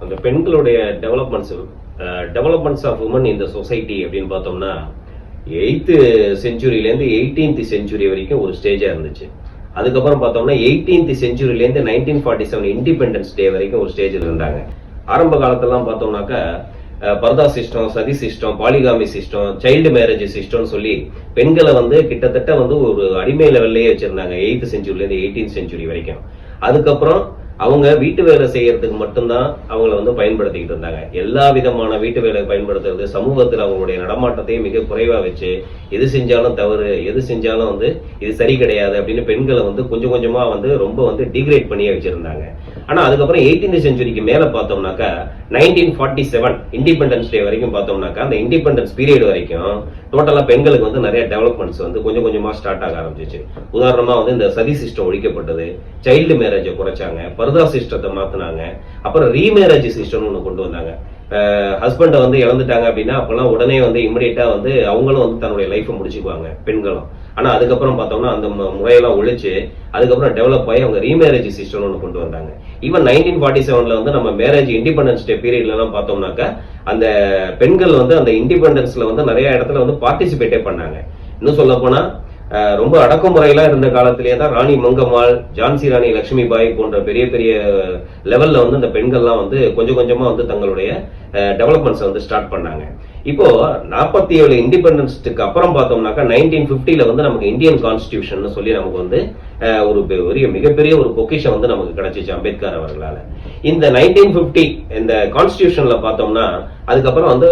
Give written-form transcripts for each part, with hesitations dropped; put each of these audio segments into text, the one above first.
அந்த பெண்களுடைய developments of woman இந்த சொசைட்டி அப்படின்னு பார்த்தோம்னா 8th செஞ்சுரியிலேருந்து 18th செஞ்சுரி வரைக்கும் ஒரு ஸ்டேஜா இருந்துச்சு. அதுக்கப்புறம் பார்த்தோம்னா 18th செஞ்சுரியிலேருந்து 1947 இண்டிபெண்டன்ஸ் டே வரைக்கும் ஒரு ஸ்டேஜில் இருந்தாங்க. ஆரம்ப காலத்திலாம் பார்த்தோம்னாக்கா purdah system, sati system, polygamy system, child marriage சிஸ்டம்னு சொல்லி பெண்களை கிட்டத்தட்ட ஒரு அடிமை லெவல்லையே வச்சிருந்தாங்க 8th செஞ்சுரியிலேருந்து 18th செஞ்சுரி வரைக்கும். அதுக்கப்புறம் அவங்க வீட்டு வேலை செய்யறதுக்கு மட்டும்தான் அவங்கள பயன்படுத்திக்கிட்டு இருந்தாங்க. எல்லா விதமான வீட்டு வேலை பயன்படுத்துறது, சமூகத்தில் அவங்களுடைய நடமாட்டத்தையும் மிக குறைவா வச்சு எது செஞ்சாலும் தவறு, எது செஞ்சாலும் இது சரி கிடையாது அப்படின்னு பெண்களை கொஞ்சம் கொஞ்சமா ரொம்ப டிகிரேட் பண்ணியே வச்சிருந்தாங்க. ஆனா அதுக்கப்புறம் 18th செஞ்சுரிக்கு மேல பார்த்தோம்னாக்கா 1947 இண்டிபெண்டன்ஸ் டே வரைக்கும் பார்த்தோம்னாக்கா அந்த இண்டிபெண்டன்ஸ் பீரியட் வரைக்கும் டோட்டலா பெண்களுக்கு நிறைய டெவலப்மெண்ட்ஸ் கொஞ்சம் கொஞ்சமா ஸ்டார்ட் ஆக ஆரம்பிச்சிச்சு. உதாரணமா இந்த சதி சிஸ்டம் ஒழிக்கப்பட்டது, சைல்டு மேரேஜை குறைச்சாங்க, பர்தா சிஸ்டத்தை மாத்தினாங்க, அப்புறம் ரீமேரேஜ் சிஸ்டம் ஒன்று கொண்டு வந்தாங்க. ஹஸ்பண்டை இழந்துட்டாங்க அப்படின்னா அப்பெல்லாம் உடனே இமிடியேட்டா அவங்களும் தன்னுடைய லைஃபை முடிச்சுக்குவாங்க பெண்களும். ஆனா அதுக்கப்புறம் பார்த்தோம்னா அந்த முறையெல்லாம் ஒழிச்சு அதுக்கப்புறம் டெவலப் ஆகி அவங்க ரீமேரேஜ் சிஸ்டம் ஒன்று கொண்டு வந்தாங்க. ஈவன் 1947 நம்ம மேரேஜ் இண்டிபெண்டன்ஸ் டே பீரியட்ல எல்லாம் பார்த்தோம்னாக்கா அந்த பெண்கள் அந்த இண்டிபெண்டன்ஸ்ல நிறைய இடத்துல பார்ட்டிசிபேட்டே பண்ணாங்க. இன்னும் சொல்ல போனா ரொம்ப அடக்குமுறையெல்லாம் இருந்த காலத்திலேயே தான் ராணி மங்கம்மாள், ஜான்சி ராணி லட்சுமிபாய் போன்ற பெரிய பெரிய லெவல்ல இந்த பெண்கள்லாம் கொஞ்சம் கொஞ்சமா தங்களுடைய டெவலப்மெண்ட்ஸ் ஸ்டார்ட் பண்ணாங்க. இப்போ 47 இண்டிபெண்டன்ஸ்க்கு அப்புறம் பார்த்தோம்னாக்கா 1950 நமக்கு இந்தியன் கான்ஸ்டிடியூஷன் சொல்லி நமக்கு ஒரு மிகப்பெரிய ஒரு பொக்கிஷம் நமக்கு கிடைச்சிச்சு அம்பேத்கர் அவர்களால. இந்த 1950 இந்த கான்ஸ்டிடியூஷன்ல பார்த்தோம்னா அதுக்கப்புறம்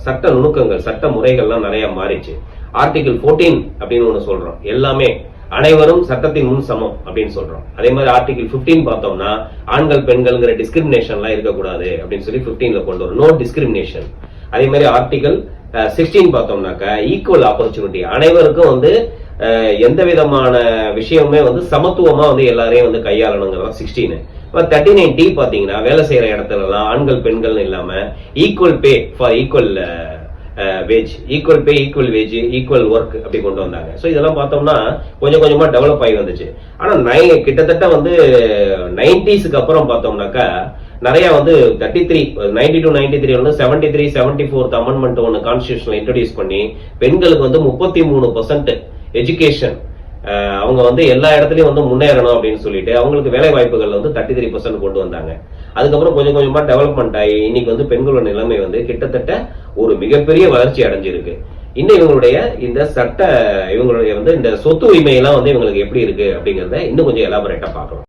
சட்ட நுணுக்கங்கள், சட்ட முறைகள்லாம் நிறைய மாறிச்சு. ஆர்டிகிள் 14 அப்படின்னு ஒண்ணு சொல்றோம், எல்லாமே அனைவரும் சட்டத்தின் முன் சமம் அப்படின்னு சொல்றோம். அதே மாதிரி ஆர்டிகிள் 15 பார்த்தோம்னா ஆண்கள் பெண்கள்ங்கிற டிஸ்கிரிமினேஷன்லாம் இருக்கக்கூடாது அப்படின்னு சொல்லி 15ல கொண்டு வரும், நோ டிஸ்கிரிமினேஷன். அதே மாதிரி ஆர்டிகிள் 16 பார்த்தோம்னாக்கா ஈக்குவல் ஆப்பர்ச்சுனிட்டி, அனைவருக்கும் எந்த விதமான விஷயமுமே சமத்துவமா எல்லாரையும் கையாளணுங்கிறதா 16. 39D பாத்தீங்கன்னா வேலை செய்யற இடத்துல எல்லாம் ஆண்கள் பெண்கள் இல்லாம equal pay for equal wage, equal pay equal wage, equal work அப்படி கொண்டு வந்தாங்க. ஸோ இதெல்லாம் பார்த்தோம்னா கொஞ்சம் கொஞ்சமா டெவலப் ஆகி வந்துச்சு. ஆனா கிட்டத்தட்ட 90ஸ்க்கு அப்புறம் பார்த்தோம்னாக்கா நிறைய 33 90 to 93 73 74th அமெண்ட்மெண்ட் ஒன்று கான்ஸ்டிடியூஷன்ல இன்ட்ரோடியூஸ் பண்ணி பெண்களுக்கு 33% எஜுகேஷன், அவங்க எல்லா இடத்துலயும் முன்னேறணும் அப்படின்னு சொல்லிட்டு அவங்களுக்கு வேலை வாய்ப்புகள் 33% கொண்டு வந்தாங்க. அதுக்கப்புறம் கொஞ்சம் கொஞ்சமா டெவலப்மெண்ட் ஆகி இன்னைக்கு பெண்களோட நிலைமை கிட்டத்தட்ட ஒரு மிகப்பெரிய வளர்ச்சி அடைஞ்சிருக்கு. இன்னும் இவங்களுடைய இந்த இவங்களுடைய இந்த சொத்து உரிமையெல்லாம் இவங்களுக்கு எப்படி இருக்கு அப்படிங்கறத இன்னும் கொஞ்சம் எலாபரேட்டா பார்க்கணும்.